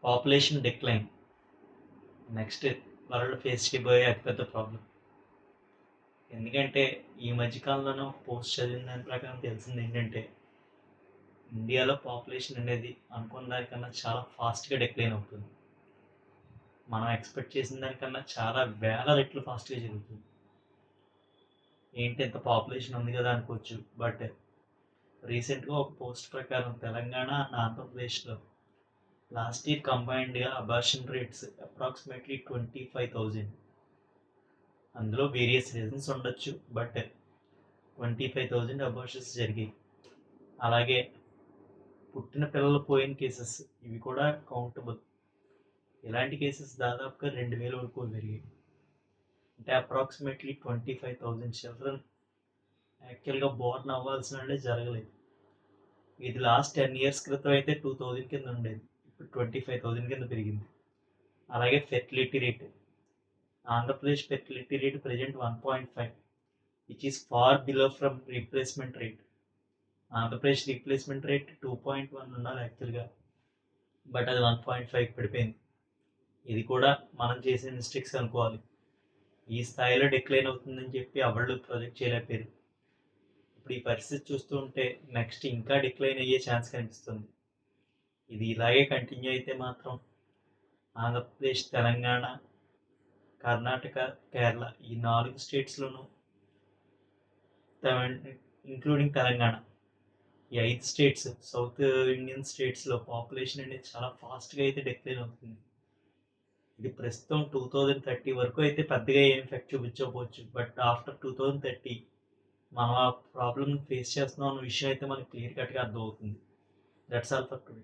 Population decline next world face చేయబోయే అతిపెద్ద problem. ఎందుకంటే ఈ మధ్యకాలంలోనూ పోస్ట్ చదివిన దాని ప్రకారం తెలిసింది ఏంటంటే ఇండియాలో పాపులేషన్ అనేది అనుకున్న దానికన్నా చాలా ఫాస్ట్గా డిక్లైన్ అవుతుంది. మనం ఎక్స్పెక్ట్ చేసిన దానికన్నా చాలా వేల రెట్లు ఫాస్ట్గా జరుగుతుంది. ఏంటి ఇంత పాపులేషన్ ఉంది కదా అనుకోవచ్చు, బట్ రీసెంట్గా ఒక పోస్ట్ ప్రకారం తెలంగాణ అండ్ ఆంధ్రప్రదేశ్లో లాస్ట్ ఇయర్ కంబైన్డ్గా అబార్షన్ రేట్స్ అప్రాక్సిమేట్లీ 25,000. అందులో వేరియస్ రీజన్స్ ఉండొచ్చు, బట్ 25,000 అబార్షన్స్ జరిగాయి. అలాగే పుట్టిన పిల్లలు పోయిన కేసెస్ ఇవి కూడా కౌంటబుల్. ఇలాంటి కేసెస్ దాదాపుగా 2,000 వరకు పెరిగాయి. అంటే అప్రాక్సిమేట్లీ 25,000 చిల్డ్రన్ యాక్చువల్గా బోర్న్ అవ్వాల్సిన వాళ్ళే జరగలేదు. ఇది లాస్ట్ 10 years క్రితం అయితే 2,000 కింద ఉండేది, ఇప్పుడు 25,000 కింద పెరిగింది. అలాగే fertility rate, Andhra Pradesh fertility rate present 1.5, which is far below from replacement rate. Andhra Pradesh replacement rate 2.1 ఉండాలి యాక్చువల్గా, బట్ అది 1.5 పడిపోయింది. ఇది కూడా మనం చేసే మిస్టేక్స్ అనుకోవాలి. ఈ స్థాయిలో డిక్లైన్ అవుతుందని చెప్పి ఎవళ్ళు ప్రొజెక్ట్ చేయలేకపోయారు. ఇప్పుడు ఈ పరిస్థితి చూస్తూ ఉంటే నెక్స్ట్ ఇంకా డిక్లైన్ అయ్యే ఛాన్స్ కనిపిస్తుంది. ఇది ఇలాగే కంటిన్యూ అయితే మాత్రం ఆంధ్రప్రదేశ్, తెలంగాణ, కర్ణాటక, కేరళ ఈ 4 స్టేట్స్లోనూ ఇంక్లూడింగ్ తెలంగాణ, ఈ 5 స్టేట్స్ సౌత్ ఇండియన్ స్టేట్స్లో పాపులేషన్ అనేది చాలా ఫాస్ట్గా అయితే డిక్లైన్ అవుతుంది. ఇది ప్రస్తుతం 2030 వరకు అయితే పెద్దగా ఏం ఎఫెక్ట్ చూపించకపోవచ్చు, బట్ ఆఫ్టర్ 2030 మనం ఆ ప్రాబ్లమ్ ఫేస్ చేస్తున్నాం అన్న విషయం అయితే మనకి క్లియర్ కట్గా అర్థమవుతుంది. That's all for today.